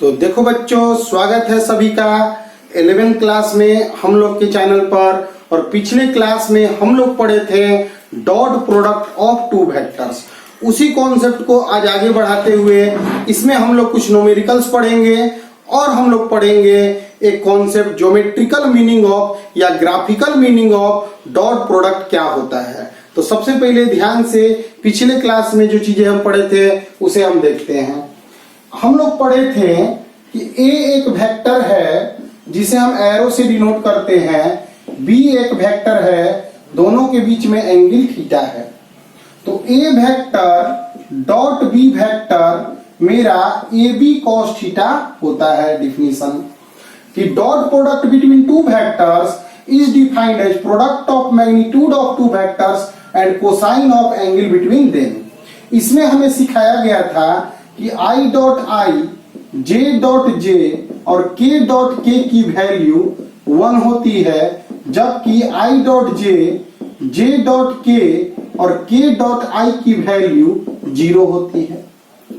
तो देखो बच्चों, स्वागत है सभी का 11th क्लास में हम लोग के चैनल पर। और पिछले क्लास में हम लोग पढ़े थे dot product of two vectors. उसी कॉन्सेप्ट को आज आगे बढ़ाते हुए इसमें हम लोग कुछ न्यूमेरिकल्स पढ़ेंगे और हम लोग पढ़ेंगे एक कॉन्सेप्ट ज्योमेट्रिकल मीनिंग ऑफ या graphical meaning of dot product क्या होता है। तो सबसे पहले ध्यान से पिछले क्लास में जो चीजें हम पढ़े थे उसे हम देखते हैं। हम लोग पढ़े थे कि ए एक वेक्टर है जिसे हम एरो से डिनोट करते हैं, बी एक वेक्टर है, दोनों के बीच में एंगल थीटा है। तो A vector dot B vector मेरा ए बी कॉस थीटा होता है। डिफिनीशन कि dot product between two vectors is defined as product of magnitude of two vectors and cosine of angle between them. इसमें हमें सिखाया गया था कि I dot I, J dot J और के डॉट के की वैल्यू 1 होती है, जबकि I dot J, J dot के और के डॉट आई की वैल्यू 0 होती है।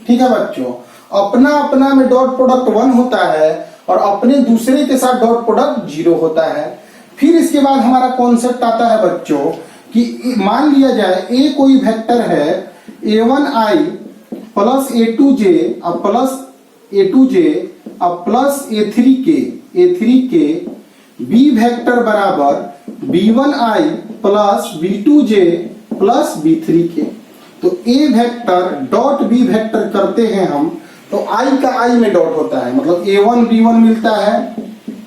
ठीक है बच्चों, अपना अपना में डॉट प्रोडक्ट 1 होता है और अपने दूसरे के साथ डॉट प्रोडक्ट 0 होता है। फिर इसके बाद हमारा कॉन्सेप्ट आता है बच्चों कि मान लिया जाए ए कोई वेक्टर है, a1i प्लस a2j अब प्लस a2j अब प्लस a3k b वेक्टर बराबर b1i plus b2j plus b3k। तो a vector dot b vector करते हैं हम, तो i का i में डॉट होता है, मतलब a1 b1 मिलता है,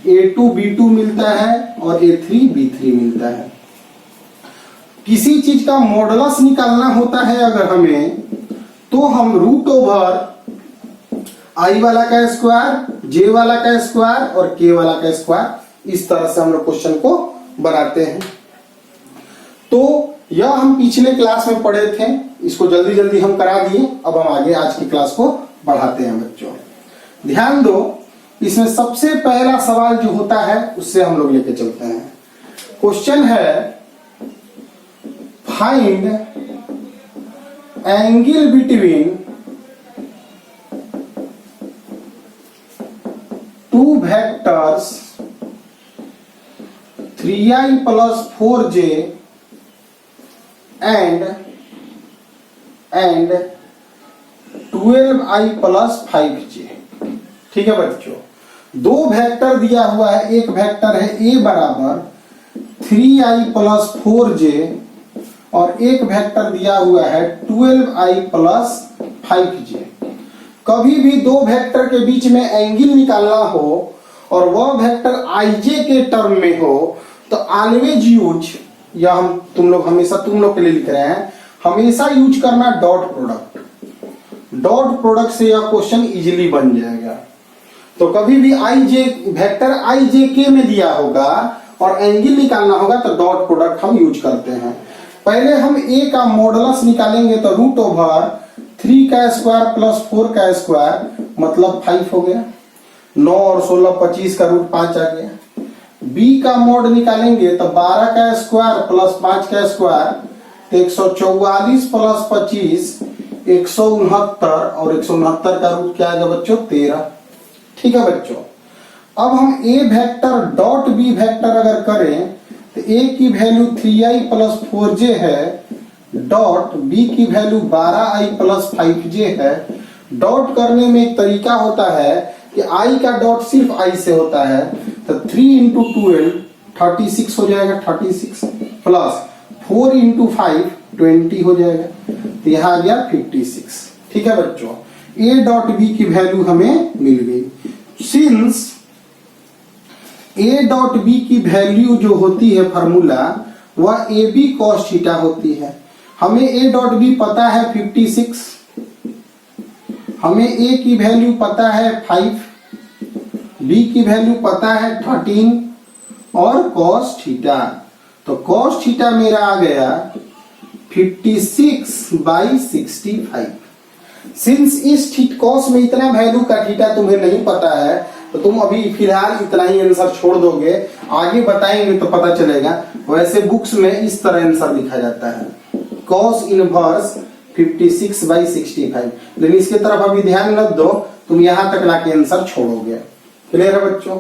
a2 b2 मिलता है और a3 b3 मिलता है। किसी चीज का मॉडुलस निकालना होता है अगर हमें, तो हम रूट ओवर आई वाला का स्क्वायर, जे वाला का स्क्वायर और के वाला का स्क्वायर, इस तरह से हम लोग क्वेश्चन को बनाते हैं। तो यह हम पिछले क्लास में पढ़े थे, इसको जल्दी जल्दी हम करा दिए। अब हम आगे आज की क्लास को बढ़ाते हैं बच्चों। ध्यान दो, इसमें सबसे पहला सवाल जो होता है उससे हम लोग लेके चलते हैं। क्वेश्चन है find angle between two vectors 3i plus 4j and 12i plus 5j। ठीक है बच्चों, दो वेक्टर दिया हुआ है। एक वेक्टर है a बराबर 3i प्लस 4j और एक वेक्टर दिया हुआ है 12i प्लस 5j। कभी भी दो वेक्टर के बीच में एंगल निकालना हो और वह वेक्टर ij के टर्म में हो तो ऑलवेज यूज, या हम तुम लोग के लिए लिख रहे हैं, हमेशा यूज करना डॉट प्रोडक्ट। डॉट प्रोडक्ट से यह क्वेश्चन इजीली बन जाएगा। तो कभी भी वेक्टर ij के में दिया होगा और एंगल निकालना होगा तो डॉट प्रोडक्ट हम यूज करते हैं। पहले हम a का मॉडुलस निकालेंगे तो रूट ओवर 3 का स्क्वायर प्लस 4 का स्क्वायर मतलब 5 हो गया। 9 और 16 25 का रूट 5 आ गया। b का मॉड निकालेंगे तो 12 का स्क्वायर प्लस 5 का स्क्वायर तो 144 प्लस 25 169 और 169 का रूट क्या आएगा बच्चों 13। ठीक है बच्चों, अब हम a vector dot b vector अगर करें तो a की वैल्यू 3i प्लस 4j है, डॉट b की वैल्यू 12i प्लस 5j है। डॉट करने में एक तरीका होता है कि i का डॉट सिर्फ i से होता है, तो 3 इंटू 12 36 हो जाएगा, 36 प्लस 4 इंटू 5 20 हो जाएगा, तो यहाँ आ गया 56। ठीक है बच्चों, a डॉट b की वैल्यू हमें मिल गई। सिंस a डॉट b की वैल्यू जो होती है फार्मूला वह ए बी कॉस थीटा होती है। हमें a डॉट b पता है 56, हमें a की वैल्यू पता है 5, b की वैल्यू पता है 13 और कॉस थीटा, तो कॉस थीटा मेरा आ गया 56/65। सिंस इस कॉस में इतना वैल्यू का थीटा तुम्हें नहीं पता है तो तुम अभी फिलहाल इतना ही आंसर छोड़ दोगे, आगे बताएंगे तो पता चलेगा। वैसे बुक्स में इस तरह आंसर लिखा जाता है, cos इनवर्स 56/65। लेकिन इसके तरफ अभी ध्यान मत दो, तुम यहां तक लाके आंसर छोड़ोगे। क्लियर है बच्चों?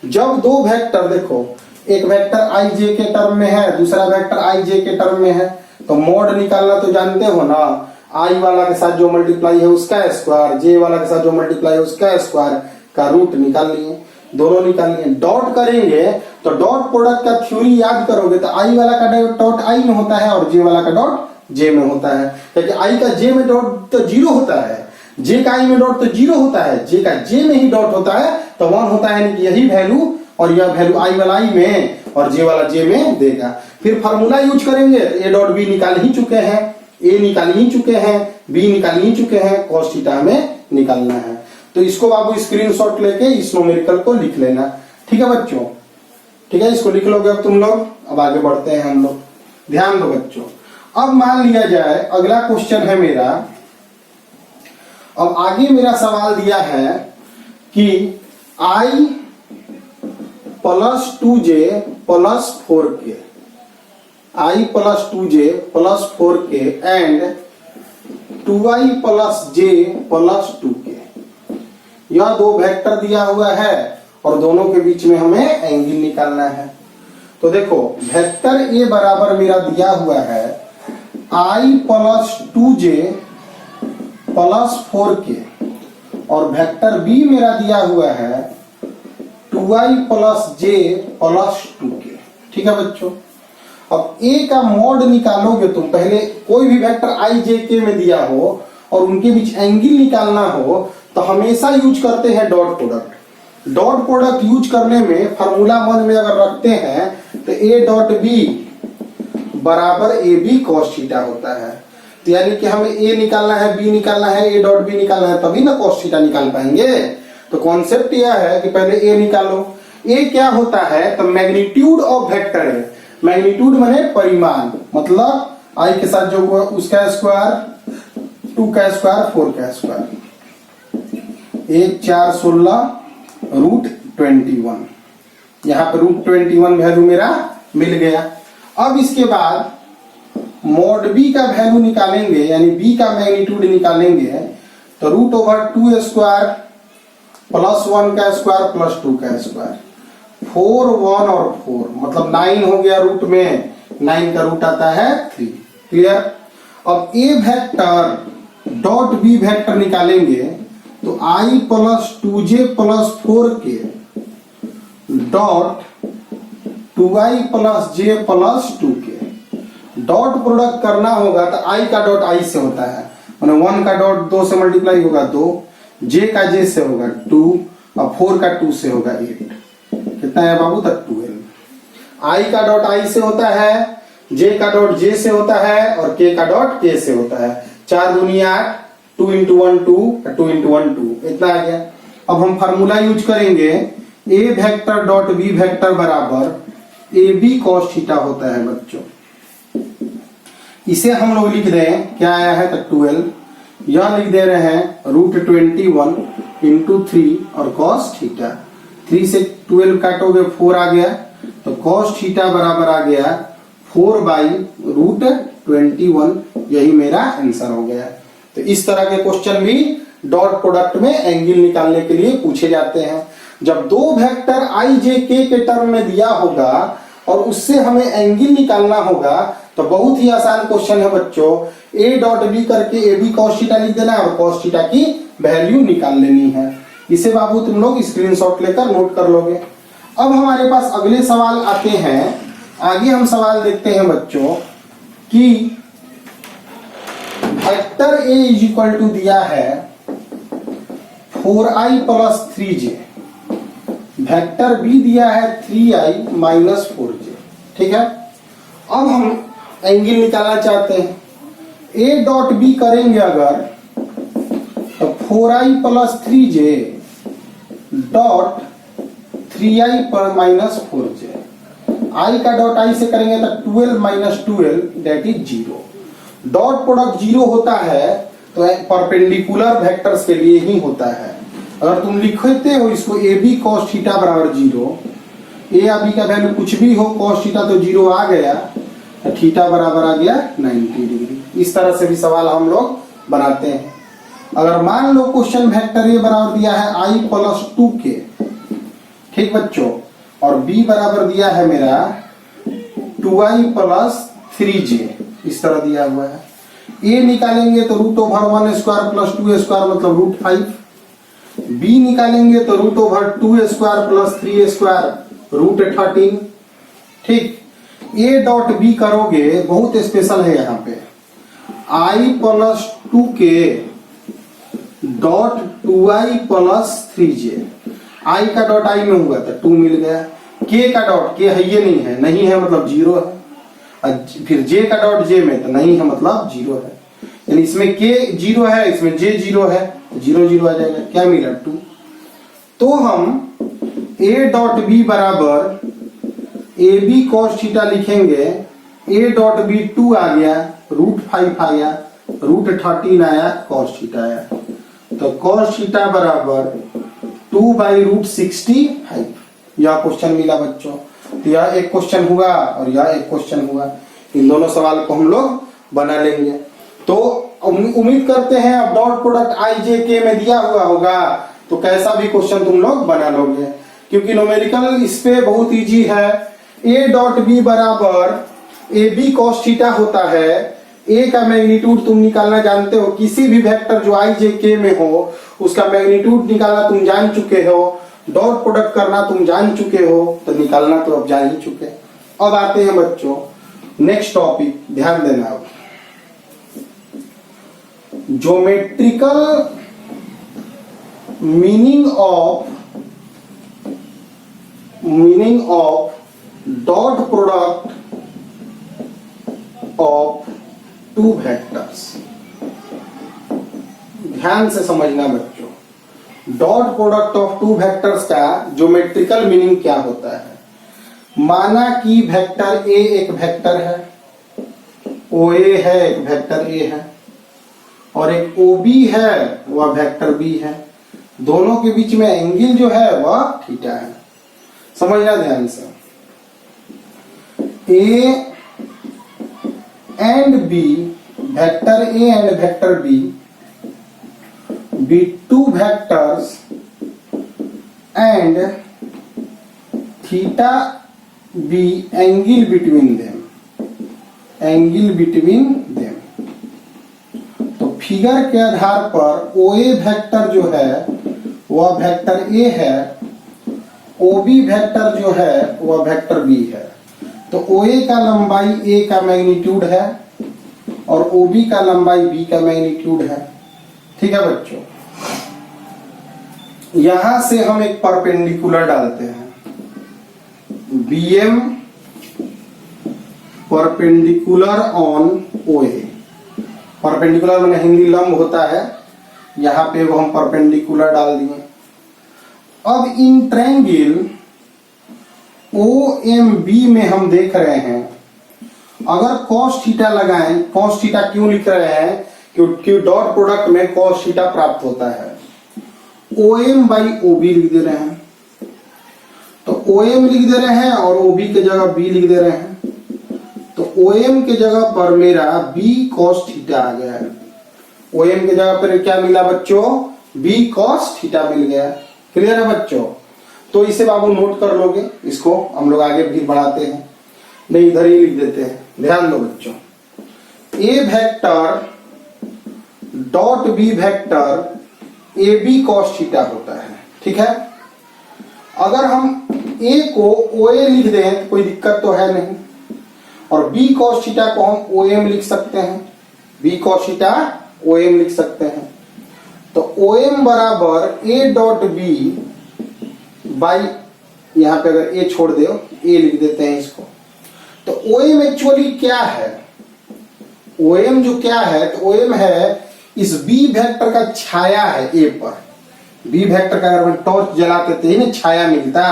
जब दो वेक्टर देखो, एक वेक्टर आई जे के टर्म में है, दूसरा वेक्टर आई जे के टर्म में है, तो मोड निकालना तो जानते हो ना, आई वाला के साथ जो मल्टीप्लाई है उसका स्क्वायर, जे वाला के साथ जो मल्टीप्लाई है उसका स्क्वायर का रूट निकाल लिए, दोनों निकाल लिए। डॉट करेंगे तो डॉट प्रोडक्ट का थ्योरी याद करोगे तो आई वाला का डॉट आई में होता है और जे वाला का डॉट जे में होता है, क्योंकि आई का जे में डॉट तो जीरो होता है, जे का आई में डॉट तो जीरो होता है, जे का जे में ही डॉट होता है तो 1 होता है, यानी कि यही वैल्यू और यह वैल्यू आई वाला आई में और जे वाला जे में देगा। फिर फार्मूला यूज करेंगे, ए डॉट बी निकाल ही चुके हैं, ए निकाल ही चुके हैं, बी निकाल ही चुके हैं, cos थीटा में निकालना है। तो इसको बाबू स्क्रीनशॉट लेके इस न्यूमेरिकल को लिख लेना। ठीक है बच्चों? ठीक है, इसको लिख लोगे अब तुम लोग। अब आगे बढ़ते हैं हम लोग, ध्यान दो बच्चों। अब मान लिया जाए अगला क्वेश्चन है मेरा, अब आगे मेरा सवाल दिया है कि i plus 2j plus 4k, i plus 2j plus 4k and 2i plus j plus 2k, यह दो वेक्टर दिया हुआ है और दोनों के बीच में हमें एंगल निकालना है। तो देखो वेक्टर ए बराबर मेरा दिया हुआ है i plus 2j plus 4k और वेक्टर बी मेरा दिया हुआ है 2i plus j plus 2k। ठीक है बच्चों? अब a का मॉड निकालोगे तुम, पहले कोई भी वेक्टर i j k में दिया हो और उनके बीच एंगल निकालना हो तो हमेशा यूज करते हैं dot product. Dot product use करने में फार्मूला मन में अगर रखते हैं तो a डॉट बी बराबर ए बी कॉस थीटा होता है। तो यानी कि हमें a निकालना है, b निकालना है, a डॉट बी निकालना है, तभी ना कॉस थीटा निकाल पाएंगे। तो कॉन्सेप्ट यह है कि पहले a निकालो। a क्या होता है? तो मैग्नीट्यूड ऑफ वेक्टर है। मैग्नीट्यूड माने परिमाण, मतलब i के साथ जो उसका स्क्वायर, 2 का स्क्वायर, 4 का स्क्वायर, 1 4 16 रूट 21, यहाँ पे रूट 21 वैल्यू मेरा मिल गया। अब इसके बाद मॉड बी का वैल्यू निकालेंगे, यानी बी का मैग्नीट्यूड निकालेंगे, तो रूट ओवर 2 स्क्वायर प्लस 1 का स्क्वायर प्लस 2 का स्क्वायर, 4 1 और 4 मतलब 9 हो गया रूट में, 9 का रूट आता है 3। क्लियर? अब ए वेक्टर डॉट बी वेक्टर निकालेंगे तो i plus 2j plus 4k dot 2i plus j plus 2k। Dot product करना होगा तो i का डॉट i से होता है, माने 1 का डॉट 2 से मल्टीप्लाई होगा 2, j का j से होगा 2 और 4 का 2 से होगा 8। कितना है बाबू? तक 12। i का डॉट i से होता है, j का डॉट j से होता है और k का डॉट k से होता है। 4 दूनी 8, 2 into 1 2, 2 into 1 2, इतना आ गया। अब हम फार्मूला यूज करेंगे, a vector dot b vector बराबर ए बी कॉस थीटा होता है बच्चों। इसे हम लोग लिख दें, क्या आया है? तो 12, यह लिख दे रहे हैं रूट 21 इंटू 3 और कॉस थीटा। 3 से 12 काटोगे 4 आ गया, तो कॉस थीटा बराबर आ गया 4 बाई रूट 21। यही मेरा आंसर हो गया। तो इस तरह के क्वेश्चन भी डॉट प्रोडक्ट में एंगल निकालने के लिए पूछे जाते हैं। जब दो वेक्टर i j k के टर्म में दिया होगा और उससे हमें एंगल निकालना होगा तो बहुत ही आसान क्वेश्चन है बच्चों। a डॉट b करके ए बी कॉस थीटा लिख देना है और कॉस थीटा की वैल्यू निकाल लेनी है। इसे बाबू तुम लोग स्क्रीनशॉट लेकर नोट कर लोगे। अब हमारे पास अगले सवाल आते हैं। आगे हम सवाल देखते हैं बच्चों कि vector a is equal to दिया है 4i plus 3j, vector b दिया है 3i माइनस 4j। ठीक है? अब हम एंगल निकालना चाहते हैं। a डॉट b करेंगे अगर तो 4i plus 3j dot 3i पर माइनस 4j, i का डॉट i से करेंगे तो 12 minus 12 that is 0। Dot product 0 होता है तो परपेंडिकुलर वेक्टर्स के लिए ही होता है। अगर तुम लिखते हो इसको ए बी कॉस थीटा बराबर 0, ए या बी का वैल्यू कुछ भी हो, कॉस थीटा तो 0 आ गया, थीटा बराबर आ गया 90 डिग्री। इस तरह से भी सवाल हम लोग बनाते हैं। अगर मान लो क्वेश्चन वेक्टर ए बराबर दिया है i प्लस 2k, ठीक बच्चों, और b बराबर दिया है मेरा 2i प्लस 3j, इस तरह दिया हुआ है। a निकालेंगे तो root over 1 square plus 2 square मतलब रूट 5, b निकालेंगे तो root over 2 square plus 3 square root 13, ठीक। a डॉट b करोगे, बहुत स्पेशल है यहाँ पे, i plus 2k dot 2i plus 3j, i का डॉट i में हुआ था 2 मिल गया, k का डॉट k है, ये नहीं है मतलब 0 है, फिर j का डॉट j में तो नहीं है मतलब 0 है, यानी इसमें k 0 है, इसमें j 0 है, 0 0 आ जाएगा, क्या मिला 2। तो हम a डॉट b बराबर ab cos थीटा लिखेंगे, a डॉट b 2 आ गया, रूट 5 आया, रूट 13 आया, cos थीटा आया, तो cos थीटा बराबर 2 बाई रूट 65, यह क्वेश्चन मिला बच्चों। तो यह एक क्वेश्चन हुआ और यह एक क्वेश्चन हुआ, इन दोनों सवाल को हम लोग बना लेंगे। तो उम्मीद करते हैं अब डॉट प्रोडक्ट आई जे के में दिया हुआ होगा तो कैसा भी क्वेश्चन तुम लोग बना लोगे, क्योंकि न्यूमेरिकल इस पे बहुत इजी है। a डॉट बी बराबर ए बी कॉस थीटा होता है, a का मैग्नीट्यूड तुम निकालना जानते हो, किसी भी वेक्टर जो आई जे के में हो उसका मैग्नीट्यूड निकालना तुम जान चुके हो, डॉट प्रोडक्ट करना तुम जान चुके हो, तो निकालना तो अब जान ही चुके। अब आते हैं बच्चों नेक्स्ट टॉपिक, ध्यान देना। अब geometrical meaning of dot product of two vectors. ध्यान से समझना बच्चों, dot product of two vectors का ज्योमेट्रिकल मीनिंग क्या होता है। माना कि वेक्टर ए एक वेक्टर है, ओ ए है, एक वेक्टर ए है, और एक ओ बी है वह वेक्टर बी है, दोनों के बीच में एंगल जो है वह थीटा है। समझना ध्यान से, A and B, vector A and vector B, be two vectors and theta be angle between them, तो फिगर के आधार पर OA वेक्टर जो है वह वेक्टर A है, OB वेक्टर जो है वह वेक्टर B है। तो OA का लंबाई A का मैग्नीट्यूड है और OB का लंबाई B का मैग्नीट्यूड है, ठीक है बच्चों। यहां से हम एक परपेंडिकुलर डालते हैं, BM perpendicular on OA। Perpendicular मैंने हिंदी लंब होता है, यहां पे वो हम परपेंडिकुलर डाल दिए। अब इन ट्रायंगल OMB में हम देख रहे हैं, अगर cos थीटा लगाएं, cos थीटा क्यों लिख रहे हैं, क्योंकि डॉट प्रोडक्ट में cos थीटा प्राप्त होता है। OM बाई OB लिख दे रहे हैं, तो OM लिख दे रहे हैं और OB के जगह B लिख दे रहे हैं, तो OM के जगह पर मेरा B cos थीटा आ गया है। OM के जगह पर क्या मिला बच्चों, B cos थीटा मिल गया। क्लियर है बच्चों, तो इसे बाबू नोट कर लोगे, इसको हम लोग आगे भी बढ़ाते हैं, नहीं इधर ही लिख देते हैं। ध्यान दो बच्चों, A vector dot B vector A B cos theta होता है, ठीक है। अगर हम A को OA लिख दें तो कोई दिक्कत तो है नहीं, और B cos थीटा को हम OM लिख सकते हैं, B cos थीटा OM लिख सकते हैं। तो OM बराबर A डॉट B बाई, यहां पे अगर A छोड़ दो A लिख देते हैं इसको, तो OM एक्चुअली क्या है, OM जो क्या है, तो OM है इस B वेक्टर का छाया है A पर। B वेक्टर का अगर हम टॉर्च जलाते तो ही ना छाया मिलता,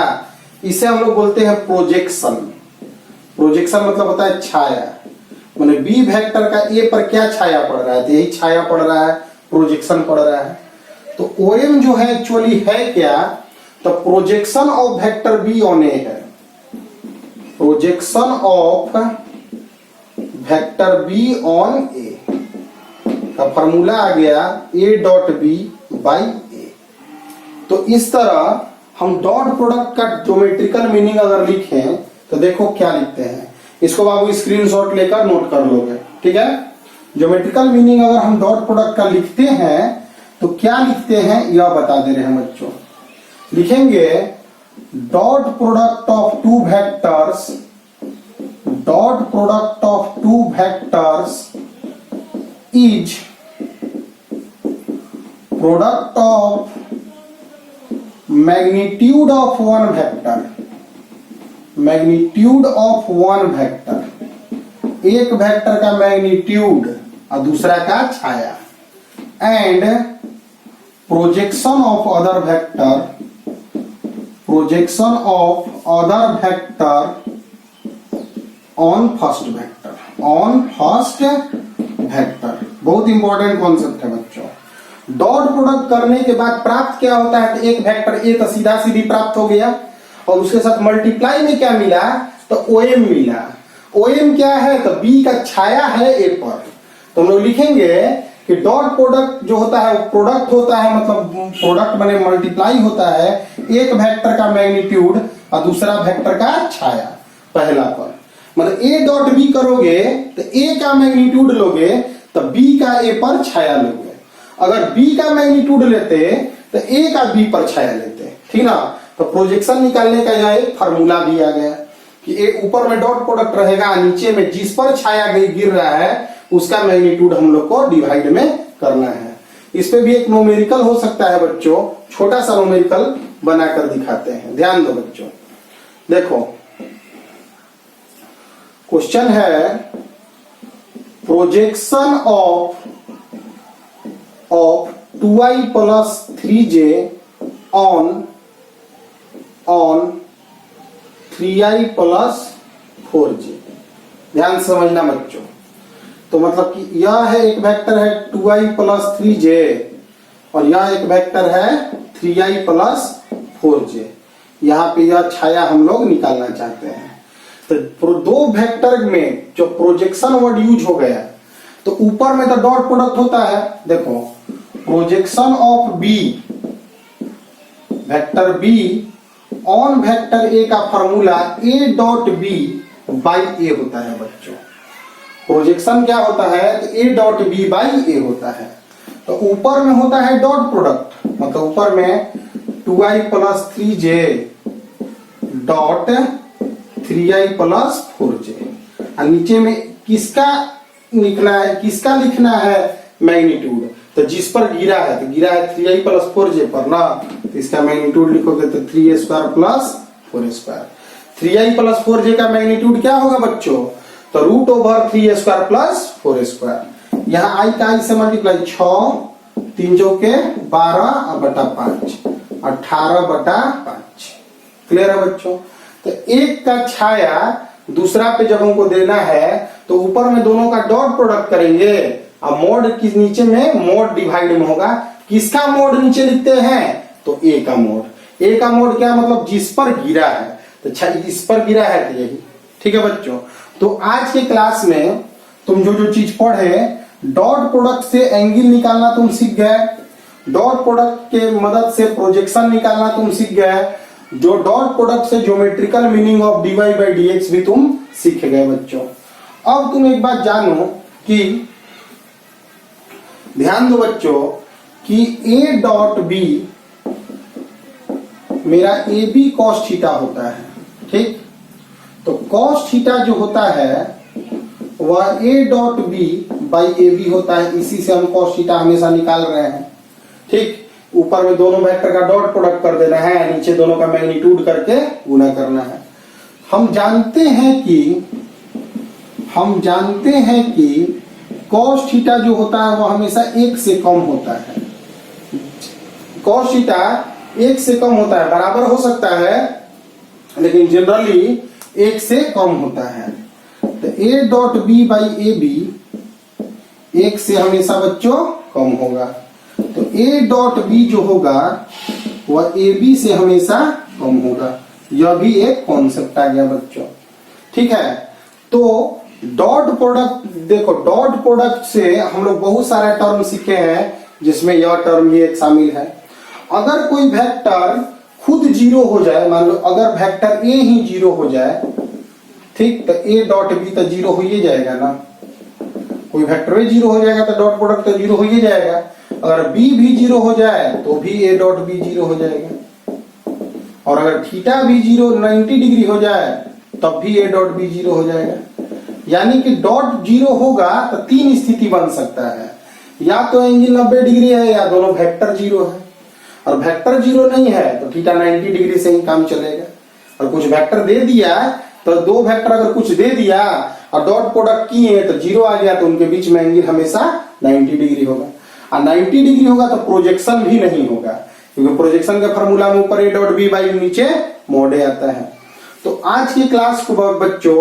इसे हम लोग बोलते हैं प्रोजेक्शन। प्रोजेक्शन मतलब होता है छाया, माने B वेक्टर का A पर क्या छाया पड़ रहा है, तो यही छाया पड़ रहा है, प्रोजेक्शन पड़ रहा है। तो OM जो है एक्चुअली है क्या, तो projection of vector B on A है, projection of vector B on A। का फॉर्मूला आ गया ए डॉट बी बाई ए। तो इस तरह हम डॉट प्रोडक्ट का ज्योमेट्रिकल मीनिंग अगर लिखें तो देखो क्या लिखते हैं, इसको बाबू स्क्रीनशॉट लेकर नोट कर लोगे, ठीक है। ज्योमेट्रिकल मीनिंग अगर हम डॉट प्रोडक्ट का लिखते हैं तो क्या लिखते हैं यह बता दे रहे हैं बच्चों। लिखेंगे dot product of two vectors, dot product of two vectors is product of magnitude of one vector, magnitude of one vector, एक वेक्टर का मैग्नीट्यूड और दूसरा का छाया, and projection of other vector, projection of other vector on first vector, on first vector. बहुत important concept है बच्चों। Dot product करने के बाद प्राप्त क्या होता है, तो एक वेक्टर ए तो सीधा सीधी प्राप्त हो गया और उसके साथ मल्टीप्लाई में क्या मिला, तो ओएम मिला। ओएम क्या है, तो बी का छाया है ए पर। तो हम लोग लिखेंगे कि डॉट प्रोडक्ट जो होता है वो प्रोडक्ट होता है, मतलब प्रोडक्ट बने मल्टीप्लाई होता है एक वेक्टर का मैग्नीट्यूड और दूसरा वेक्टर का छाया पहला पर। मतलब ए डॉट बी करोगे तो ए का मैग्नीट्यूड लोगे तो बी का ए पर छाया लोगे। अगर बी का मैग्नीट्यूड लेते तो ए का बी पर छाया लेते, ठीक ना। तो प्रोजेक्शन निकालने का यह एक फार्मूला भी आ गया कि ए ऊपर में डॉट प्रोडक्ट रहेगा, नीचे में जिस पर छाया गिर रहा है उसका मैग्नीट्यूड हम लोग को डिवाइड में करना है। इस पे भी एक न्यूमेरिकल हो सकता है बच्चों, छोटा सा न्यूमेरिकल बनाकर दिखाते हैं, ध्यान दो बच्चों। देखो क्वेश्चन है projection of 2i plus 3j on 3i plus 4j। ध्यान से समझना बच्चों। तो मतलब कि यह है एक वेक्टर है 2i plus 3j और यह एक वेक्टर है 3i plus 4j। यहाँ पे यह छाया हम लोग निकालना चाहते हैं। तो दो वेक्टर में जो प्रोजेक्शन वर्ड यूज हो गया, तो ऊपर में तो डॉट प्रोडक्ट होता है। देखो projection of B, vector B on vector A का formula A dot B by A होता है बच्चों। प्रोजेक्शन क्या होता है, तो A dot B by A होता है। तो ऊपर में होता है डॉट प्रोडक्ट, मतलब ऊपर में 2i plus 3j dot 3i plus 4j, और नीचे में किसका लिखना है, किसका लिखना है मैग्नीट्यूड, तो जिस पर गिरा है, तो गिरा है 3i plus 4j पर ना, तो इसका मैग्नीट्यूड लिखोगे तो 3a square plus 4a square. 3i plus 4j का मैग्नीट्यूड क्या होगा बच्चों, तो root over 3a square plus 4a square. यहाँ i का i से मल्टीप्लाई 6 3 चौके 12 बटा 5 18 बटा 5। क्लियर है बच्चों। तो एक का छाया दूसरा पे जब हमको देना है तो ऊपर में दोनों का डॉट प्रोडक्ट करेंगे और मोड किस नीचे में मोड डिवाइड में होगा। किसका मोड नीचे लिखते हैं, तो ए का मोड। ए का मोड क्या मतलब जिस पर गिरा है, तो इस पर गिरा है तो यही, ठीक है बच्चों। तो आज के क्लास में तुम जो जो चीज पढ़े, डॉट प्रोडक्ट से एंगल निकालना तुम सीख गए, डॉट प्रोडक्ट के मदद से प्रोजेक्शन निकालना तुम सीख गए, जो डॉट प्रोडक्ट से geometrical meaning of dy by dx भी तुम सीख गए बच्चों। अब तुम एक बात जानो कि ध्यान दो बच्चों कि a डॉट b मेरा ए बी कॉस थीटा होता है, ठीक। तो कॉस थीटा जो होता है वह a dot B by A B होता है। इसी से हम कॉस थीटा हमेशा निकाल रहे हैं, ठीक। ऊपर में दोनों वेक्टर का डॉट प्रोडक्ट कर देना है, नीचे दोनों का मैग्नीट्यूड करके गुणा करना है। हम जानते हैं कि कॉस थीटा जो होता है वो हमेशा 1 से कम होता है। कॉस थीटा 1 से कम होता है, बराबर हो सकता है लेकिन जनरली 1 से कम होता है। तो a dot B by A B 1 से हमेशा बच्चों कम होगा। तो a डॉट बी जो होगा वह ए बी से हमेशा कम होगा। यह भी एक कॉन्सेप्ट आ गया बच्चों, ठीक है। तो डॉट प्रोडक्ट, देखो डॉट प्रोडक्ट से हम लोग बहुत सारे टर्म सीखे हैं जिसमें यह टर्म भी एक शामिल है। अगर कोई वेक्टर खुद जीरो हो जाए, मान लो अगर वेक्टर ए ही जीरो हो जाए, ठीक, तो ए डॉट बी तो जीरो हो ही जाएगा ना। कोई वेक्टर ए जीरो हो जाएगा तो डॉट प्रोडक्ट तो जीरो हो ही जाएगा। अगर बी भी जीरो हो जाए तो भी ए डॉट बी जीरो हो जाएगा। और अगर थीटा भी 90 डिग्री हो जाए तब भी ए डॉट बी जीरो हो जाएगा। यानी कि डॉट जीरो होगा तो तीन स्थिति बन सकता है, या तो एंगल 90 डिग्री है या दोनों वेक्टर जीरो है। और वेक्टर जीरो नहीं है तो थीटा 90 डिग्री से ही काम चलेगा। और कुछ वेक्टर दे दिया तो दो वेक्टर अगर कुछ दे दिया और डॉट प्रोडक्ट किए तो जीरो आ गया तो उनके बीच में एंगल हमेशा 90 डिग्री होगा। और 90 डिग्री होगा तो प्रोजेक्शन भी नहीं होगा, क्योंकि प्रोजेक्शन का फॉर्मूला में ऊपर ए डॉट बी बाई नीचे मोड ए आता है। तो आज की क्लास को बच्चों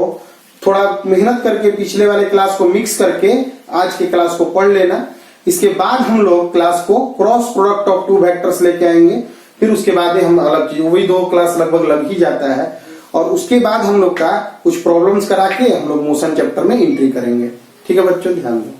थोड़ा मेहनत करके पिछले वाले क्लास को मिक्स करके आज की क्लास को पढ़ लेना। इसके बाद हम लोग क्लास को cross product of two vectors लेके आएंगे। फिर उसके बाद हम अलग चीज, वही 2 क्लास लगभग लग ही जाता है। और उसके बाद हम लोग का कुछ प्रॉब्लम्स करा के हम लोग मोशन चैप्टर में एंट्री करेंगे। ठीक है बच्चों, ध्यान दें।